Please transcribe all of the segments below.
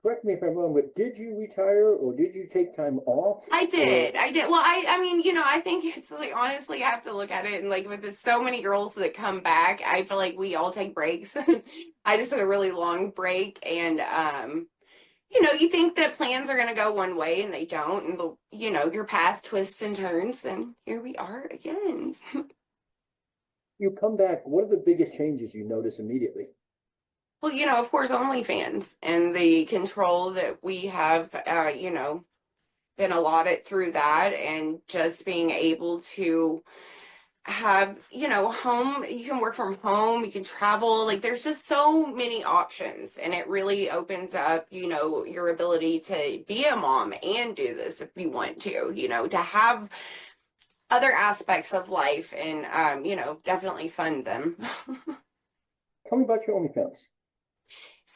correct me if I'm wrong, but did you retire or did you take time off? I Or did. I did. Well, I mean, I think it's like honestly, I have to look at it and like with the, so many girls that come back, I feel like we all take breaks. I just took a really long break, and you think that plans are going to go one way and they don't, and your path twists and turns, and here we are again. you come back, what are the biggest changes you notice immediately? Well, of course, OnlyFans and the control that we have, been allotted through that, and just being able to have, home, you can work from home, you can travel, like there's just so many options, and it really opens up, your ability to be a mom and do this if you want to have other aspects of life, and definitely fund them. Tell me about your OnlyFans.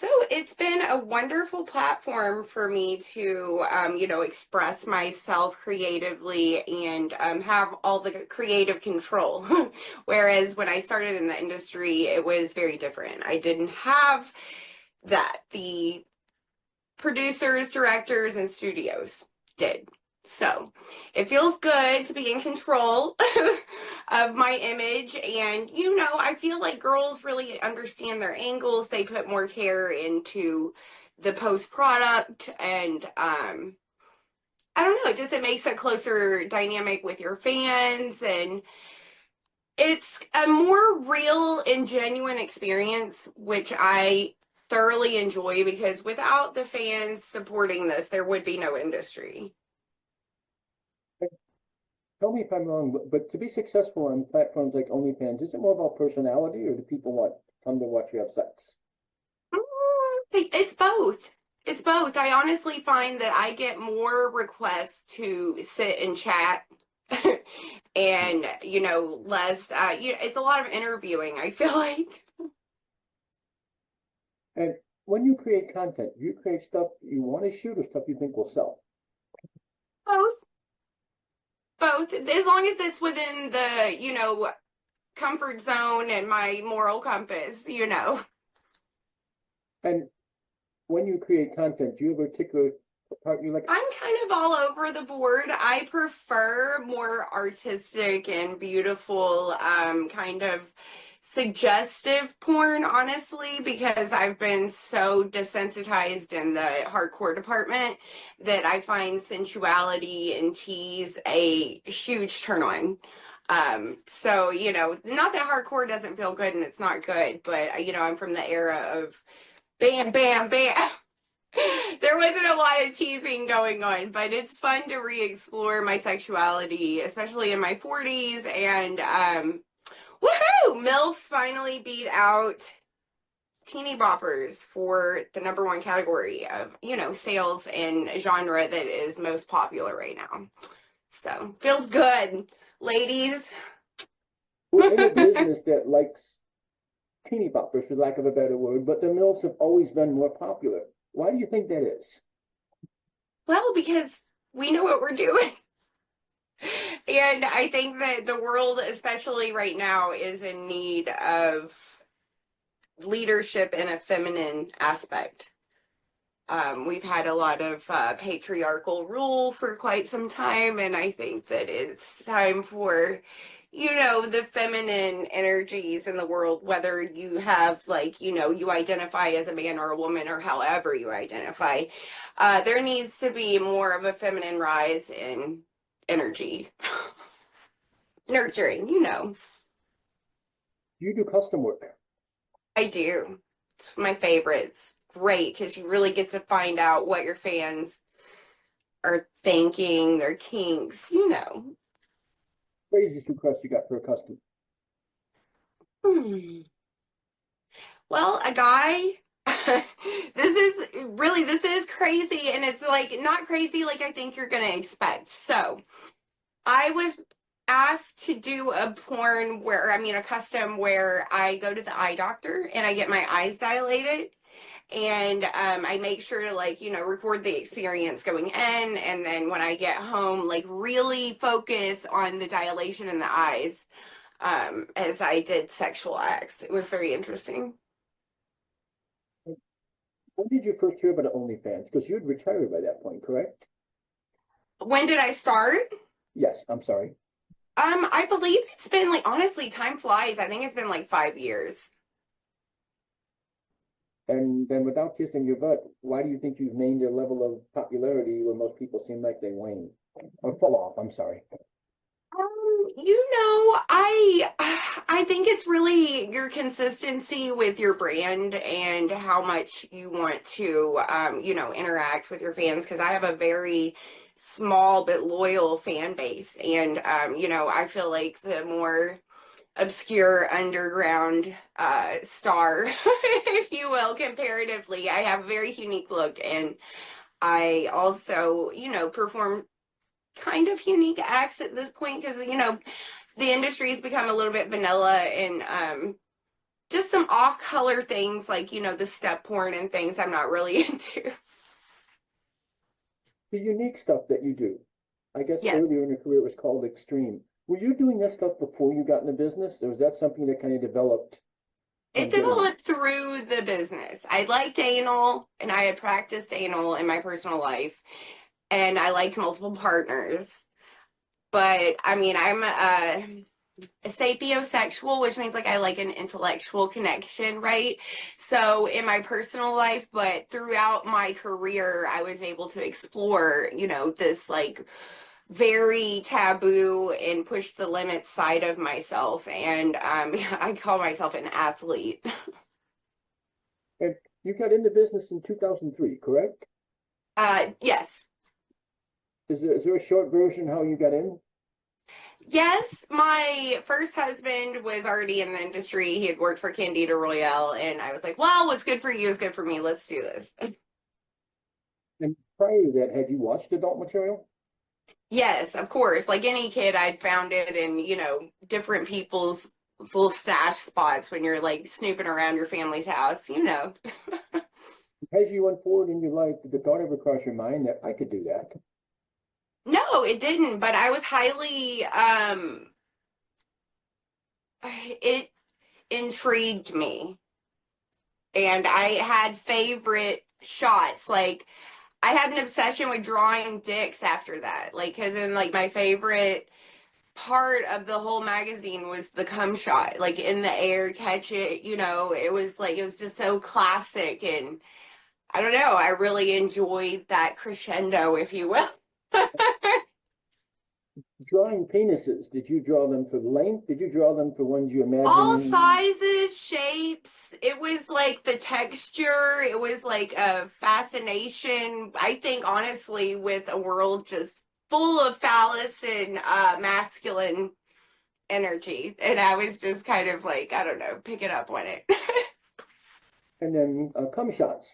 So it's been a wonderful platform for me to, express myself creatively, and have all the creative control. Whereas when I started in the industry, it was very different. I didn't have that. The producers, directors, and studios did. So it feels good to be in control of my image. And, I feel like girls really understand their angles. They put more care into the post product. And I don't know, it makes a closer dynamic with your fans. And it's a more real and genuine experience, which I thoroughly enjoy, because without the fans supporting this, there would be no industry. Tell me if I'm wrong, but to be successful on platforms like OnlyFans, is it more about personality or do people want come to watch you have sex? It's both. It's both. I honestly find that I get more requests to sit and chat and, less, it's a lot of interviewing, I feel like. And when you create content, do you create stuff you want to shoot or stuff you think will sell? Both. Both. As long as it's within the, comfort zone and my moral compass. And when you create content, do you have a particular part you like? I'm kind of all over the board. I prefer more artistic and beautiful, kind of suggestive porn, honestly, because I've been so desensitized in the hardcore department that I find sensuality and tease a huge turn on. So, not that hardcore doesn't feel good and it's not good, but, I'm from the era of bam, bam, bam. There wasn't a lot of teasing going on, but it's fun to re-explore my sexuality, especially in my 40s. And woohoo! MILFs finally beat out teeny boppers for the number one category of, sales and genre that is most popular right now. So feels good, ladies. We're in a business that likes teeny boppers, for lack of a better word, but the MILFs have always been more popular. Why do you think that is? Well, because we know what we're doing. And I think that the world, especially right now, is in need of leadership in a feminine aspect. We've had a lot of patriarchal rule for quite some time, and I think that it's time for, the feminine energies in the world, whether you have, like, you identify as a man or a woman or however you identify, there needs to be more of a feminine rise in energy. Nurturing. Do you do custom work? I do. It's my favorites. Great, because you really get to find out what your fans are thinking, their kinks. Craziest request you got for a custom? Hmm. Well, a guy, this is crazy, and it's like not crazy like I think you're gonna expect. So I was asked to do a porn where, I mean, a custom where I go to the eye doctor and I get my eyes dilated. And I make sure to, like, record the experience going in. And then when I get home, like, really focus on the dilation in the eyes as I did sexual acts. It was very interesting. When did you first hear about OnlyFans? Because you'd retired by that point, correct? When did I start? Yes, I'm sorry. I believe it's been like honestly, time flies. I think it's been like 5 years. And then without kissing your butt, why do you think you've named a level of popularity where most people seem like they wane or fall off? I'm sorry. I think it's really your consistency with your brand and how much you want to interact with your fans because I have a very small but loyal fan base and I feel like the more obscure underground star, if you will, comparatively, I have a very unique look and I also, perform kind of unique acts at this point because the industry has become a little bit vanilla and just some off color things like the step porn and things I'm not really into. The unique stuff that you do, I guess Yes, earlier in your career it was called extreme. Were you doing this stuff before you got in the business, or was that something that kind of developed it from getting in? developed through the business. I liked anal and I had practiced anal in my personal life and I liked multiple partners. But I mean, I'm a sapiosexual, which means like I like an intellectual connection, right? So in my personal life, but throughout my career, I was able to explore, this like very taboo and push the limits side of myself. And I call myself an athlete. And you got into business in 2003, correct? Yes. Is there a short version how you got in? Yes, my first husband was already in the industry. He had worked for Candida Royale, and I was like, well, what's good for you is good for me. Let's do this. And prior to that, had you watched adult material? Yes, of course. Like any kid, I'd found it in, different people's little stash spots when you're like snooping around your family's house. As you went forward in your life, did the thought ever cross your mind that I could do that? No, it didn't, but I was highly it intrigued me. And I had favorite shots. Like I had an obsession with drawing dicks after that. Like, cause in like my favorite part of the whole magazine was the cum shot, like in the air, catch it, it was just so classic. And I don't know, I really enjoyed that crescendo, if you will. Drawing penises, did you draw them for length? Did you draw them for ones you All imagine? sizes, shapes. It was like the texture. It was like a fascination. I think, honestly, with a world just full of phallus and masculine energy. And I was just kind of like, I don't know, picking up on it. And then cum shots.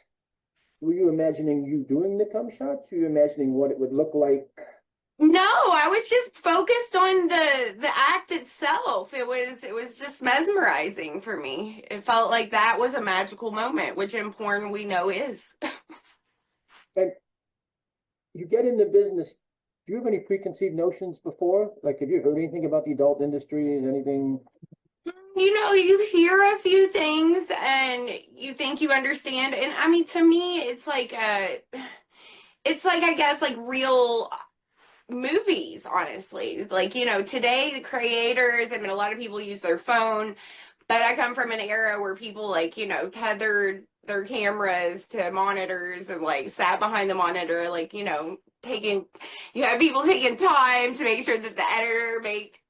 Were you imagining you doing the cum shots? Were you imagining what it would look like? No, I was just focused on the act itself. It was just mesmerizing for me. It felt like that was a magical moment, which in porn we know is. And you get into business. Do you have any preconceived notions before? Like, have you heard anything about the adult industry? Anything? You hear a few things and you think you understand. And I mean, to me, it's like, I guess, like real movies, honestly. Like, today the creators, I mean, a lot of people use their phone, but I come from an era where people like, tethered their cameras to monitors and like sat behind the monitor, like, taking, you had people taking time to make sure that the editor make,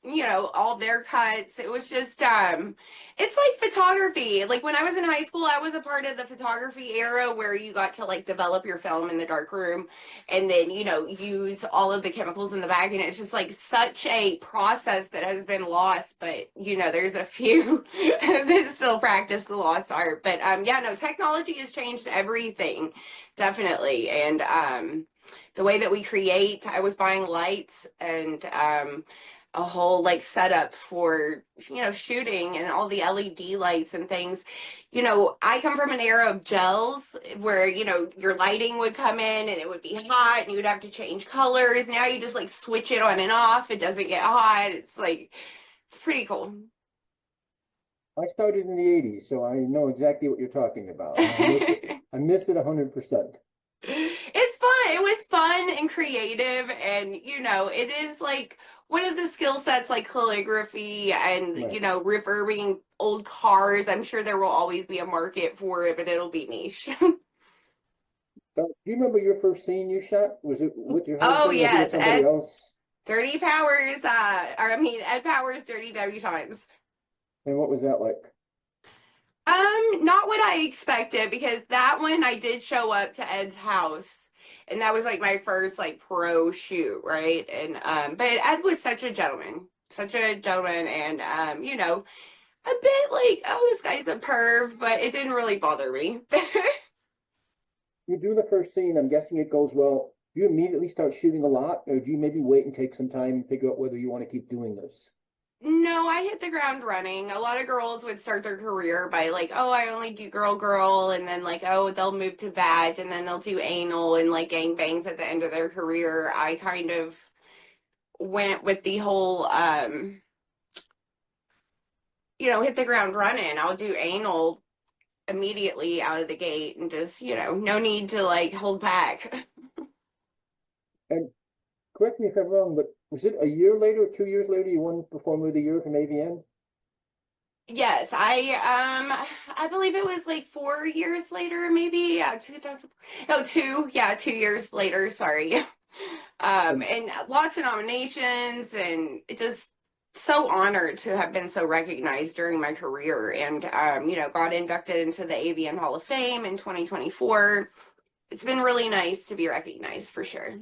all their cuts. It was just, it's like photography. Like when I was in high school, I was a part of the photography era where you got to like develop your film in the dark room and then, use all of the chemicals in the bag. And it's just like such a process that has been lost. But, there's a few that still practice the lost art. But yeah, no, technology has changed everything, definitely. And the way that we create, I was buying lights and a whole like setup for shooting and all the LED lights and things. I come from an era of gels where your lighting would come in and it would be hot and you would have to change colors. Now you just like switch it on and off. It doesn't get hot. It's like it's pretty cool. I started in the '80s, so I know exactly what you're talking about. I miss it 100%. It's fun. It was fun and creative, and it is like one of the skill sets like calligraphy and Right. refurbing old cars. I'm sure there will always be a market for it, but it'll be niche. Do you remember your first scene you shot? Was it with your Oh husband? Was it with yes, somebody else? Dirty Powers, or I mean Ed Powers' Dirty Debutantes. And what was that like? Not what I expected because that one I did show up to Ed's house and that was like my first like pro shoot, right? And but Ed was such a gentleman and a bit like, oh, this guy's a perv, but it didn't really bother me. You do the first scene, I'm guessing it goes well. Do you immediately start shooting a lot, or do you maybe wait and take some time and figure out whether you want to keep doing this? No, I hit the ground running. A lot of girls would start their career by like, oh, I only do girl girl, and then like, oh, they'll move to vag, and then they'll do anal and like gangbangs at the end of their career. I kind of went with the whole hit the ground running. I'll do anal immediately out of the gate and just, no need to like hold back. And correct me if I'm wrong, but was it a year later, 2 years later, you won Performer of the Year from AVN? Yes, I believe it was like 4 years later, maybe. Yeah, 2000. No, 2 years later, sorry. And And lots of nominations and it just so honored to have been so recognized during my career and got inducted into the AVN Hall of Fame in 2024. It's been really nice to be recognized for sure.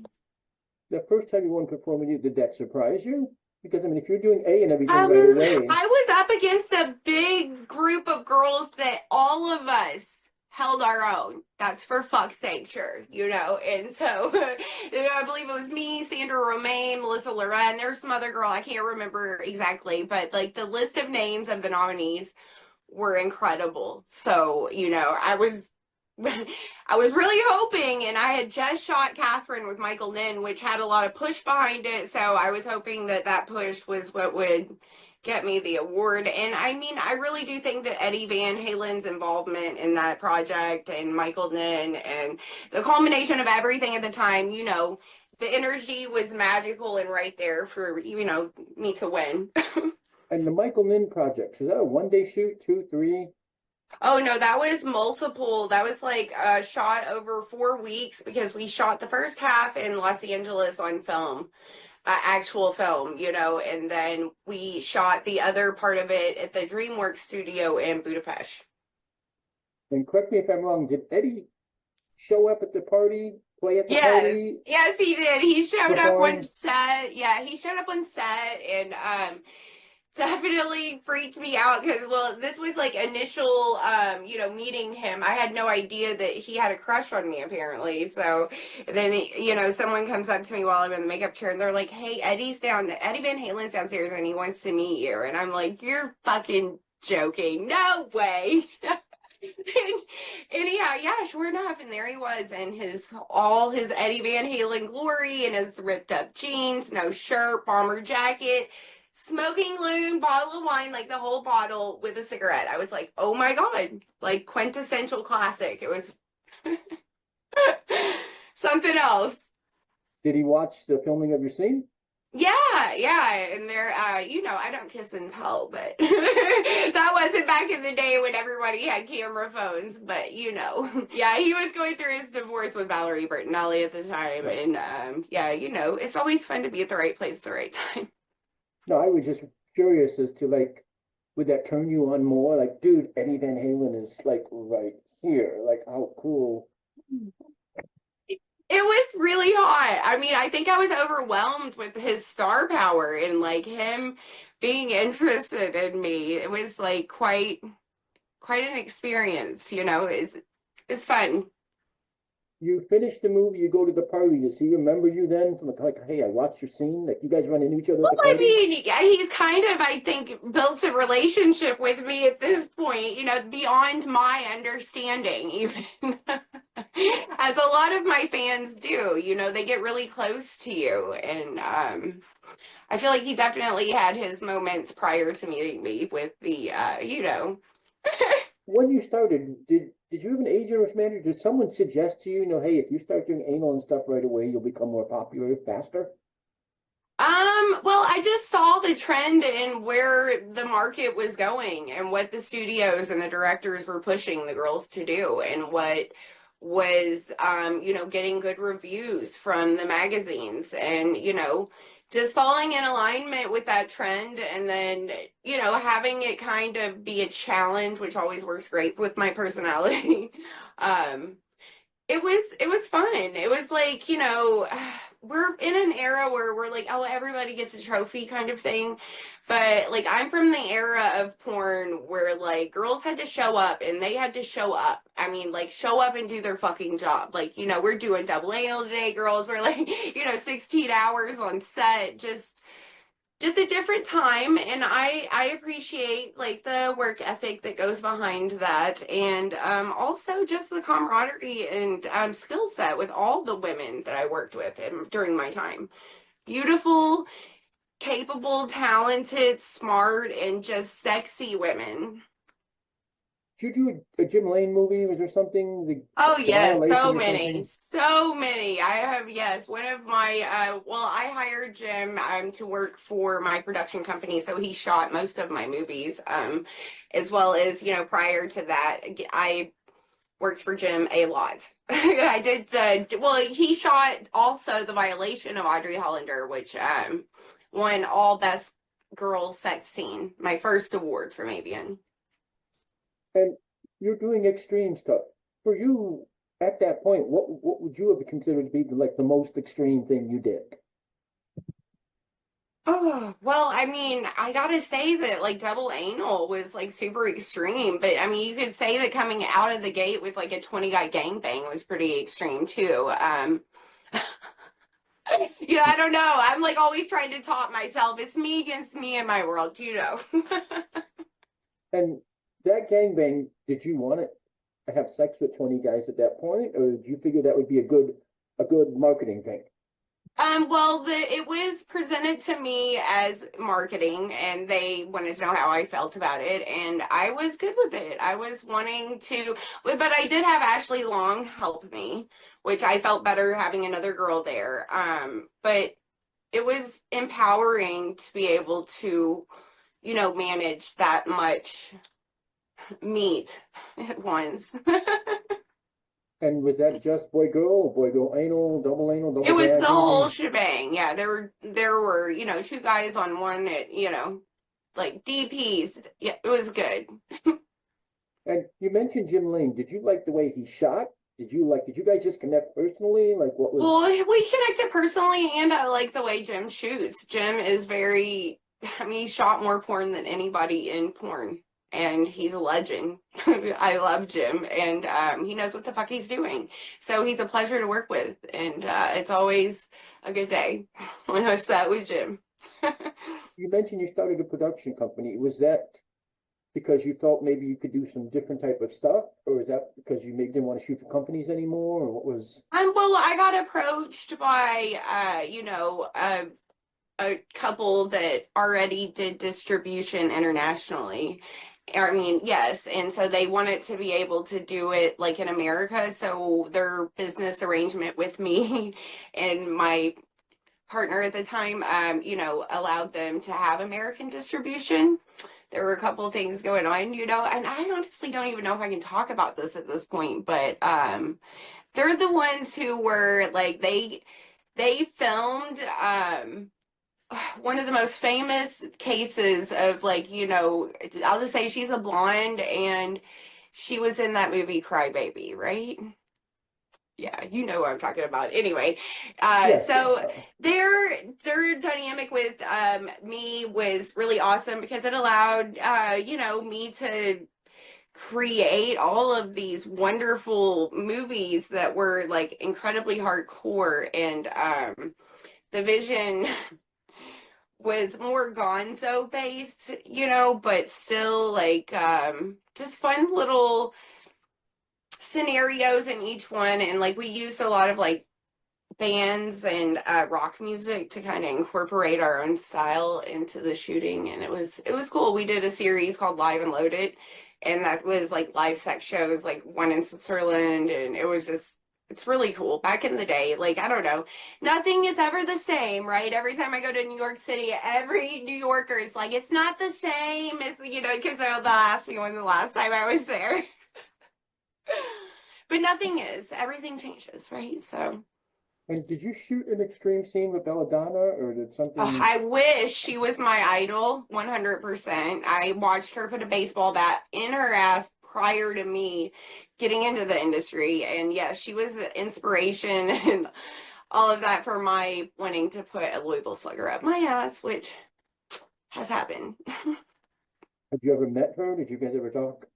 the first time you won Performer of the Year, did that surprise you? Because I mean, if you're doing A and everything right away, I was up against a big group of girls that all of us held our own. That's for fuck's sake, sure, And so I believe it was me, Sandra Romaine, Melissa Loren. There's some other girl I can't remember exactly, but like the list of names of the nominees were incredible. So I was really hoping, and I had just shot Catherine with Michael Ninn, which had a lot of push behind it. So I was hoping that that push was what would get me the award. And I mean, I really do think that Eddie Van Halen's involvement in that project and Michael Ninn and the culmination of everything at the time, the energy was magical and right there for, me to win. and the Michael Ninn project, was that a 1 day shoot, two, three? Oh no, that was multiple. That was like shot over 4 weeks because we shot the first half in Los Angeles on film, actual film, and then we shot the other part of it at the DreamWorks studio in Budapest. And correct me if I'm wrong, did Eddie show up at the party, play at the Yes, party, yes, he did. He showed up on perform? set. Yeah, he showed up on set and definitely freaked me out because well this was like initial meeting him. I had no idea that he had a crush on me apparently. So then someone comes up to me while I'm in the makeup chair and they're like, hey, Eddie Van Halen's downstairs and he wants to meet you. And I'm like, you're fucking joking, no way. And anyhow, yeah, sure enough, and there he was in all his Eddie Van Halen glory and his ripped up jeans, no shirt, bomber jacket, smoking loon, bottle of wine, like the whole bottle with a cigarette. I was like, oh my God, like quintessential classic. It was something else. Did he watch the filming of your scene? Yeah. And there, I don't kiss and tell, but that wasn't back in the day when everybody had camera phones, but yeah, he was going through his divorce with Valerie Bertinelli at the time. Right. And yeah, it's always fun to be at the right place at the right time. No, I was just curious as to like, would that turn you on more? Like, dude, Eddie Van Halen is like right here. Like, how cool. It was really hot. I mean, I think I was overwhelmed with his star power and like him being interested in me. It was like quite an experience, it's fun. You finish the movie, you go to the party. Does he remember you then? From like, hey, I watched your scene. Like, you guys run into each other at Well, the I party? mean, yeah, he's kind of, I think, built a relationship with me at this point, beyond my understanding, even. As a lot of my fans do, they get really close to you. And I feel like he definitely had his moments prior to meeting me with the. When you started, did did you have an agent or manager? Did someone suggest to you, hey, if you start doing anal and stuff right away, you'll become more popular faster? Well, I just saw the trend and where the market was going and what the studios and the directors were pushing the girls to do and what was, getting good reviews from the magazines and, just falling in alignment with that trend and then, having it kind of be a challenge, which always works great with my personality. Um, it was fun. It was like, we're in an era where we're like, oh, everybody gets a trophy kind of thing. But like I'm from the era of porn where like girls had to show up and they had to show up. I mean, like show up and do their fucking job. Like, we're doing double anal today, girls. We're like, 16 hours on set, just a different time, and I appreciate like the work ethic that goes behind that, and also just the camaraderie and skill set with all the women that I worked with during my time. Beautiful, capable, talented, smart, and just sexy women. Did you do a Jim Lane movie? Was there something, Oh the yes, so violation or many, something? so many. I have, yes, one of my I hired Jim to work for my production company, so he shot most of my movies. As well as, prior to that, I worked for Jim a lot. I did he shot also The Violation of Audrey Hollander, which won all best girl sex scene, my first award from AVN. And you're doing extreme stuff. For you, at that point, what would you have considered to be the most extreme thing you did? Oh, well, I mean, I gotta say that like double anal was like super extreme, but I mean, you could say that coming out of the gate with like a 20 guy gangbang was pretty extreme too. I don't know. I'm like always trying to top myself. It's me against me in my world. And that gangbang, did you want to have sex with 20 guys at that point, or did you figure that would be a good marketing thing? Well, it was presented to me as marketing, and they wanted to know how I felt about it, and I was good with it. I was wanting to, but I did have Ashley Long help me, which I felt better having another girl there. But it was empowering to be able to, manage that much meat at once. And was that just boy girl anal, It double was the whole vaginal? shebang. Yeah, there were, two guys on one at, like DPs. Yeah, it was good. And you mentioned Jim Lane. Did you like the way he shot? Did you guys just connect personally? Like what was? Well, we connected personally, and I like the way Jim shoots. Jim is very, I mean, he shot more porn than anybody in porn, and he's a legend. I love Jim, and he knows what the fuck he's doing. So he's a pleasure to work with, and it's always a good day when I set with Jim. You mentioned you started a production company. Was that because you felt maybe you could do some different type of stuff, or is that because you maybe didn't want to shoot for companies anymore, or what was? Well, I got approached by, a couple that already did distribution internationally. I mean, yes. And so they wanted to be able to do it like in America. So their business arrangement with me and my partner at the time, allowed them to have American distribution. There were a couple of things going on, and I honestly don't even know if I can talk about this at this point, but they're the ones who were like they filmed one of the most famous cases of like, I'll just say she's a blonde and she was in that movie Cry Baby, right? Yeah, you know what I'm talking about. Anyway, Yes, yes. so their dynamic with me was really awesome because it allowed me to create all of these wonderful movies that were like incredibly hardcore, and the vision was more gonzo based, but still like just fun little scenarios in each one, and like we used a lot of like bands and rock music to kind of incorporate our own style into the shooting, and it was cool. We did a series called Live and Loaded, And that was like live sex shows, like one in Switzerland. And it was just, it's really cool. Back in the day, like, I don't know, nothing is ever the same, right? Every time I go to New York City, every New Yorker is like, it's not the same as, because they'll ask me when the last time I was there. But nothing is. Everything changes, right? So. And did you shoot an extreme scene with Belladonna, or did Oh, something? I wish she was my idol, 100%. I watched her put a baseball bat in her ass prior to me getting into the industry. And yes, she was the inspiration and all of that for my wanting to put a Louisville Slugger up my ass, which has happened. Have you ever met her? Did you guys ever talk?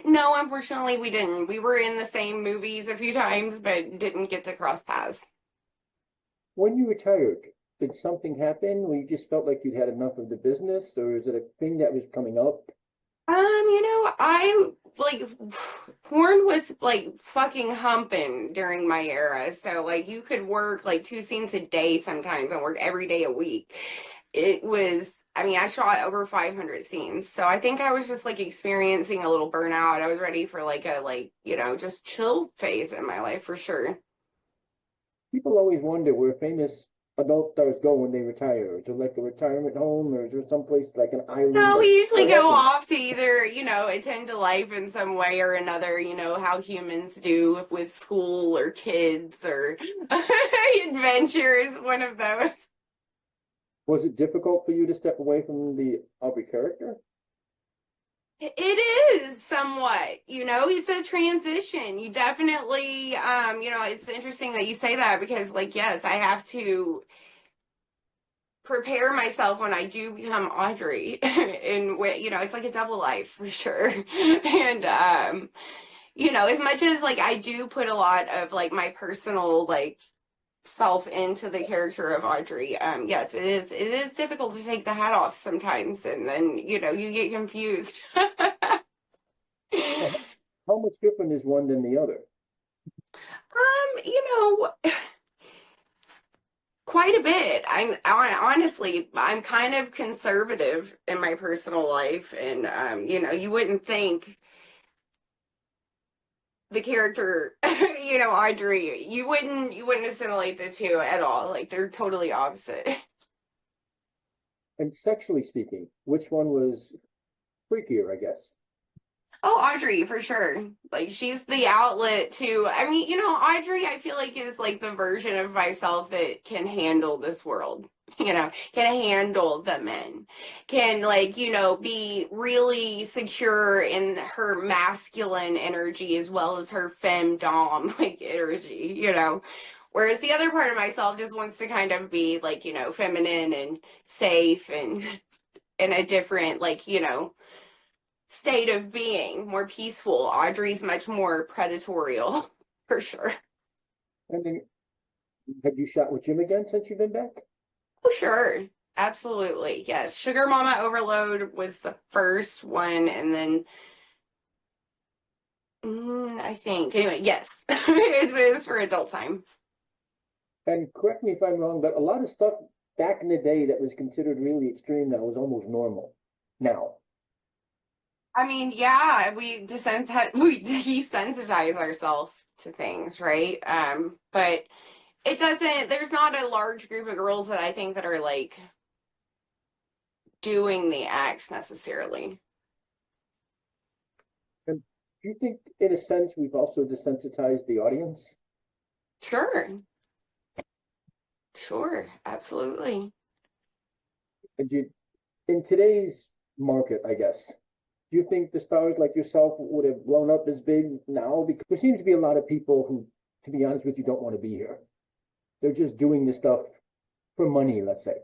No, unfortunately we didn't. We were in the same movies a few times, but didn't get to cross paths. When you retired, did something happen where you just felt like you'd had enough of the business, or is it a thing that was coming up? I like porn was like fucking humping during my era. So like you could work like 2 scenes a day sometimes and work every day a week. It was, I mean, I shot over 500 scenes. So I think I was just like experiencing a little burnout. I was ready for like a just chill phase in my life for sure. People always wonder where famous adult stars go when they retire. Is it like a retirement home, or is there someplace like an island? No, Like, we usually what go happens? off to either, attend to life in some way or another, how humans do with school or kids or adventures, one of those. Was it difficult for you to step away from the Aubrey character? It is somewhat, it's a transition. You definitely, it's interesting that you say that because, like, yes, I have to prepare myself when I do become Audrey, and it's like a double life for sure. And as much as like I do put a lot of like my personal like self into the character of Audrey, yes, it is difficult to take the hat off sometimes, and then you get confused. Well, how much different is one than the other? Quite a bit. Honestly, I'm kind of conservative in my personal life, and you wouldn't think the character, Audrey, you wouldn't assimilate the two at all. Like they're totally opposite. And sexually speaking, which one was freakier, I guess? Oh, Audrey, for sure. Like she's the outlet to, I mean, Audrey, I feel like is like the version of myself that can handle this world, can handle the men, can like, be really secure in her masculine energy as well as her femdom like energy. Whereas the other part of myself just wants to kind of be like, feminine and safe and in a different, like, state of being, more peaceful. Audrey's much more predatorial, for sure. And then, have you shot with Jim again since you've been back? Oh, sure. Absolutely. Yes. Sugar Mama Overload was the first one. And then I think, anyway, yes, it was for adult time. And correct me if I'm wrong, but a lot of stuff back in the day that was considered really extreme now is almost normal now. I mean, yeah, we desensitize ourselves to things, right? But there's not a large group of girls that I think that are like doing the acts necessarily. And do you think, in a sense, we've also desensitized the audience? Sure. Sure. Absolutely. And in today's market, I guess, do you think the stars like yourself would have blown up as big now? Because there seems to be a lot of people who, to be honest with you, don't want to be here. They're just doing this stuff for money, let's say.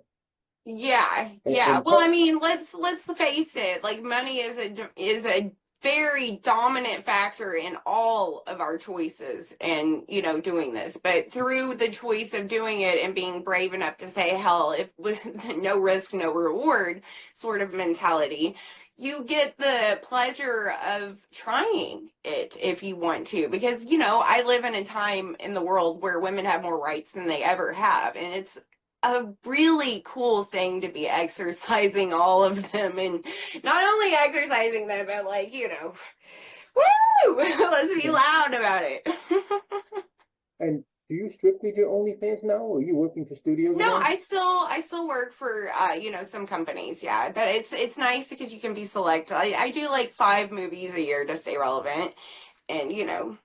Yeah. And, Yeah. and Well, I mean, let's face it. Like money is a very dominant factor in all of our choices and, doing this. But through the choice of doing it and being brave enough to say, hell, if with no risk, no reward sort of mentality, you get the pleasure of trying it if you want to. Because, I live in a time in the world where women have more rights than they ever have. And it's a really cool thing to be exercising all of them, and not only exercising them, but like, woo, let's be Yeah. loud about it. And do you strictly do OnlyFans now, or are you working for studios No, again? I still work for some companies, yeah. But it's nice because you can be select. I do like 5 movies a year to stay relevant, and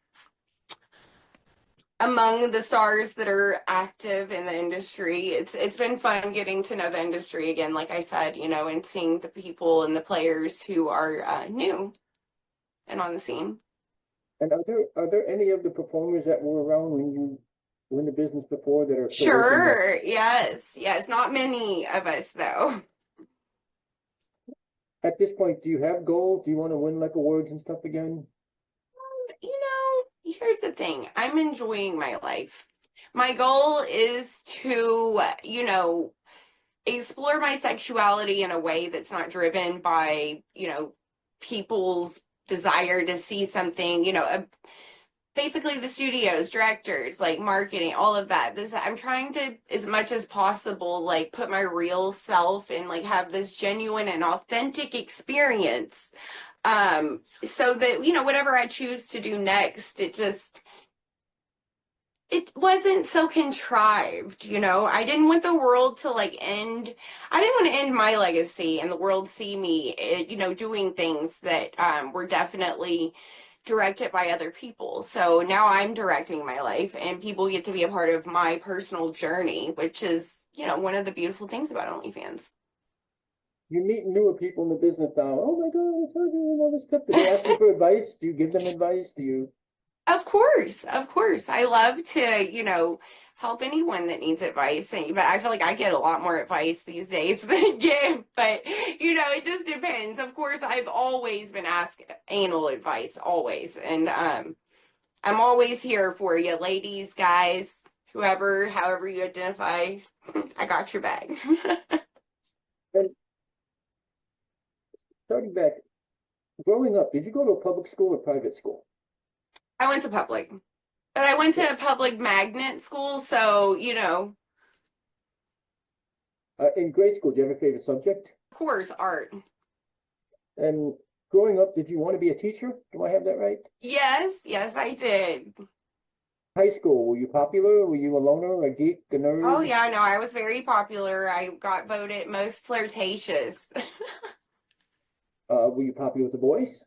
among the stars that are active in the industry, it's been fun getting to know the industry again, like I said, and seeing the people and the players who are new and on the scene. And are there any of the performers that were around when you were in the business before that are still working that Sure, yes, yes. Not many of us though. at this point, do you have goals? Do you want to win like awards and stuff again? Here's the thing. I'm enjoying my life. My goal is to, explore my sexuality in a way that's not driven by, people's desire to see something, basically the studios, directors, like marketing, all of that. I'm trying to, as much as possible, like put my real self and like have this genuine and authentic experience. So that, whatever I choose to do next, it wasn't so contrived, I didn't want the world to like end. I didn't want to end my legacy and the world see me, doing things that were definitely directed by other people. So now I'm directing my life and people get to be a part of my personal journey, which is, one of the beautiful things about OnlyFans. You meet newer people in the business now. Oh my God, I told you all this stuff. Do they ask you for advice? Do you give them advice? Do you? Of course, of course. I love to, help anyone that needs advice. But I feel like I get a lot more advice these days than give. But, it just depends. Of course, I've always been asked anal advice, always. And I'm always here for you, ladies, guys, whoever, however you identify. I got your back. And starting back, growing up, did you go to a public school or private school? I went to public, but I went to a public magnet school. So, In grade school, do you have a favorite subject? of course, art. And growing up, did you want to be a teacher? Do I have that right? Yes, yes, I did. High school, were you popular? Were you a loner, a geek, a Oh nerd? yeah, no, I was very popular. I got voted most flirtatious. Were you popular with the boys?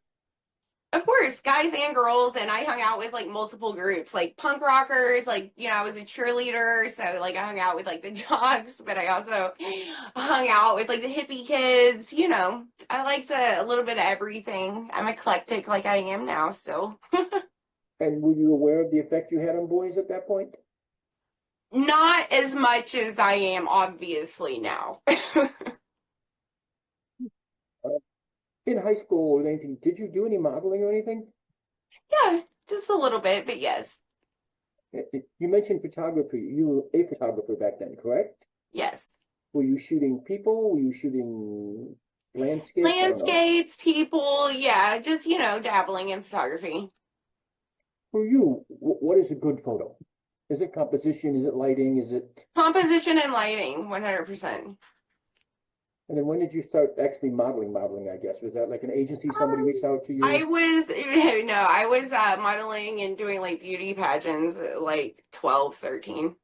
Of course, guys and girls, and I hung out with like multiple groups, like punk rockers, like, I was a cheerleader, so like I hung out with like the jocks, but I also hung out with like the hippie kids, I liked a little bit of everything. I'm eclectic like I am now still. And were you aware of the effect you had on boys at that point? Not as much as I am obviously now. Uh, in high school or anything, did you do any modeling or anything? Yeah, just a little bit, but yes. You mentioned photography. You were a photographer back then, correct? Yes. Were you shooting people? Were you shooting landscapes? I don't know. Landscapes, people, yeah, just, dabbling in photography. For you, what is a good photo? Is it composition? Is it lighting? Is it? Composition and lighting, 100%. And then when did you start actually modeling, I guess? Was that like an agency, somebody reached out to I you? was, no, I was modeling and doing like beauty pageants at like 12, 13.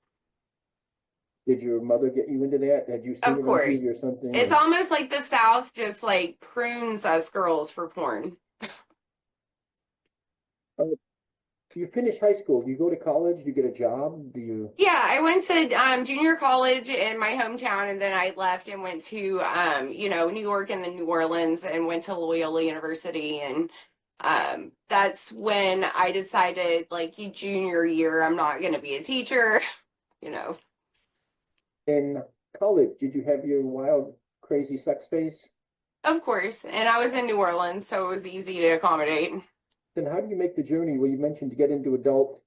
Did your mother get you into that? Had you seen Of it on course. TV or something? It's almost like the South just like prunes us girls for porn. Uh, you finish high school. Do you go to college? Do you get a job? Do you? Yeah, I went to junior college in my hometown, and then I left and went to New York and then New Orleans and went to Loyola University, and that's when I decided like junior year I'm not going to be a teacher, you know. In college, did you have your wild, crazy sex phase? Of course, and I was in New Orleans, so it was easy to accommodate. Then how do you make the journey where you mentioned to get into adult?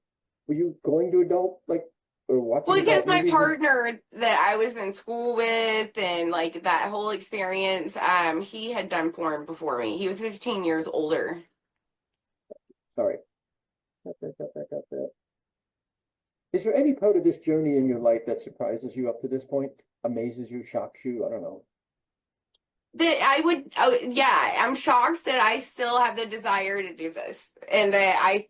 Were you going to adult, like, or Well, watching because adult my movies? partner that I was in school with and like that whole experience, he had done porn before me. He was 15 years older. Sorry. Got that. Is there any part of this journey in your life that surprises you up to this point? Amazes you, shocks you? I don't know. That I would, oh, yeah, I'm shocked that I still have the desire to do this and that I,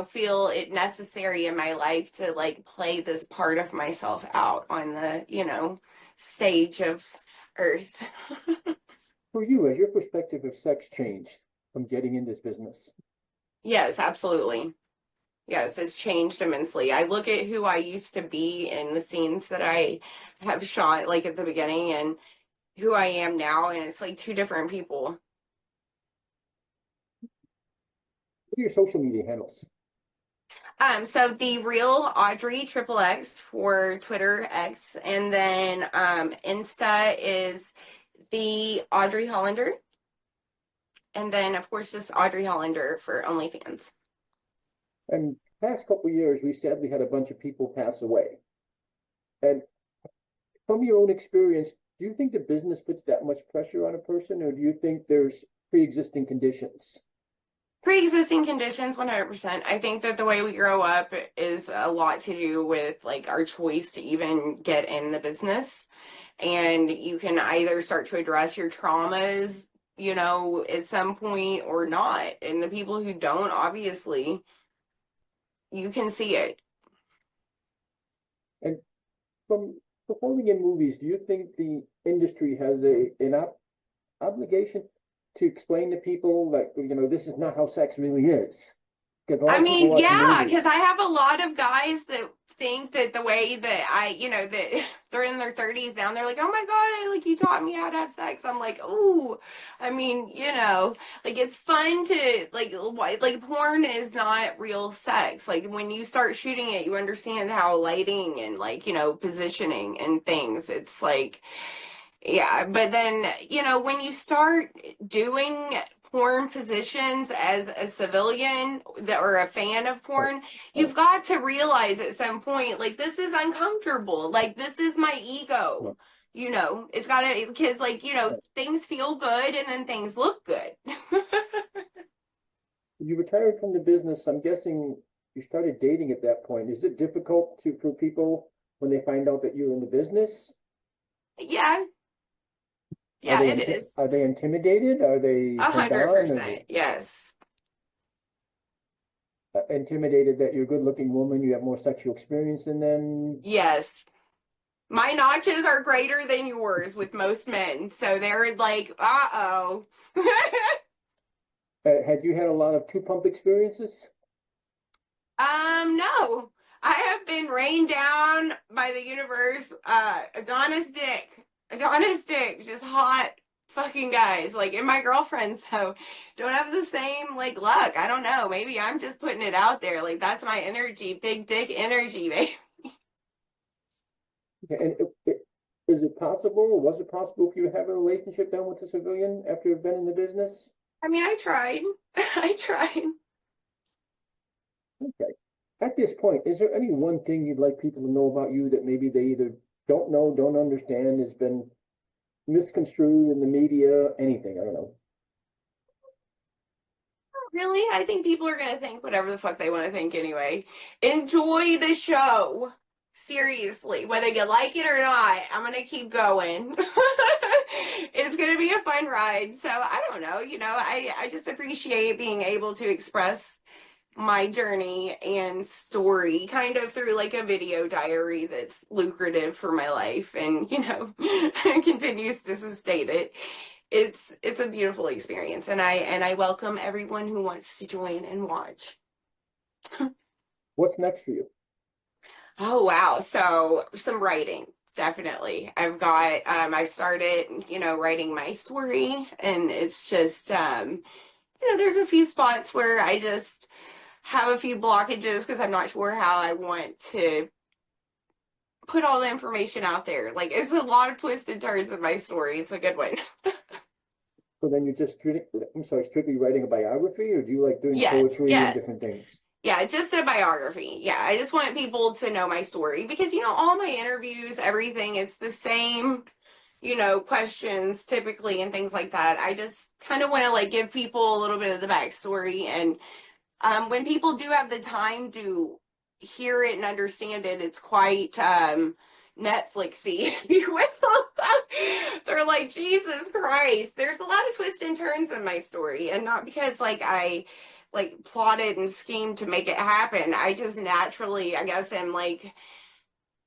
feel it necessary in my life to like play this part of myself out on the, stage of Earth. For you, has your perspective of sex changed from getting in this business? Yes, absolutely. Yes, it's changed immensely. I look at who I used to be in the scenes that I have shot, like at the beginning, and who I am now, and it's like two different people. What are your social media handles? So the real Audrey triple X for Twitter X, and then Insta is the Audrey Hollander, and then of course just Audrey Hollander for OnlyFans. And past couple of years, we sadly had a bunch of people pass away. And from your own experience, do you think the business puts that much pressure on a person, or do you think there's pre-existing conditions? Pre-existing conditions, 100%. I think that the way we grow up is a lot to do with like our choice to even get in the business. And you can either start to address your traumas, at some point or not. And the people who don't, obviously, you can see it. And from performing in movies, do you think the industry has obligation to explain to people that this is not how sex really is? Because a lot I of people mean, watch the yeah, because movies. I have a lot of guys that think that the way that that they're in their 30s now, and they're like, oh my God, you taught me how to have sex. I'm like, oh, I mean, like it's fun to like porn is not real sex. Like when you start shooting it, you understand how lighting and positioning and things, it's like, yeah, but then, when you start doing porn positions as a civilian or a fan of Right, porn, right, you've got to realize at some point, like, this is uncomfortable. Like, this is my ego. right, It's got to, because, like, right. things feel good and then things look good. You retired from the business. I'm guessing you started dating at that point. Is it difficult for people when they find out that you're in the business? Yeah, yeah, it is. Are they intimidated? Are they A turned hundred on? Are percent. they Yes. intimidated that you're a good-looking woman, you have more sexual experience than them? Yes. My notches are greater than yours with most men. So they're like, uh-oh. Had you had a lot of two-pump experiences? No. I have been rained down by the universe. Adonis Dick. Adonis Dick. Just hot fucking guys. Like, and my girlfriends, so don't have the same, like, luck. I don't know. Maybe I'm just putting it out there. Like, that's my energy. Big dick energy, baby. And is it possible, or was it possible for you to have a relationship then with a civilian after you've been in the business? I mean, I tried. I tried. Okay. At this point, is there any one thing you'd like people to know about you that maybe they either don't know, don't understand, has been misconstrued in the media, anything? I don't know. Really? I think people are going to think whatever the fuck they want to think anyway. Enjoy the show. Seriously, whether you like it or not, I'm going to keep going. It's going to be a fun ride. So I don't know. I just appreciate being able to express my journey and story kind of through like a video diary that's lucrative for my life and, continues to sustain it. It's a beautiful experience, and I welcome everyone who wants to join and watch. What's next for you? Oh wow. So some writing, definitely. I've started, writing my story, and it's just there's a few spots where I just have a few blockages because I'm not sure how I want to put all the information out there. Like it's a lot of twists and turns in my story. It's a good one. So then you're just strictly writing a biography, or do you like doing Yes, poetry and yes. different things? Yeah, just a biography. Yeah, I just want people to know my story because, all my interviews, everything, it's the same, questions typically and things like that. I just kind of want to like give people a little bit of the backstory. And when people do have the time to, hear it and understand it, it's quite Netflixy. They're like, Jesus Christ. There's a lot of twists and turns in my story, and not because like I like plotted and schemed to make it happen. I just naturally, I guess, am like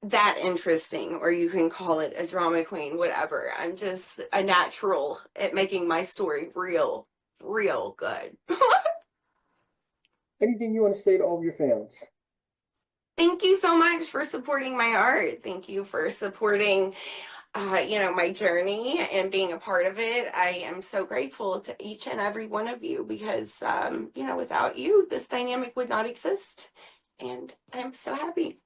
that interesting, or you can call it a drama queen, whatever. I'm just a natural at making my story real, real good. Anything you want to say to all of your fans? Thank you so much for supporting my art. Thank you for supporting, my journey and being a part of it. I am so grateful to each and every one of you because, without you, this dynamic would not exist. And I'm so happy.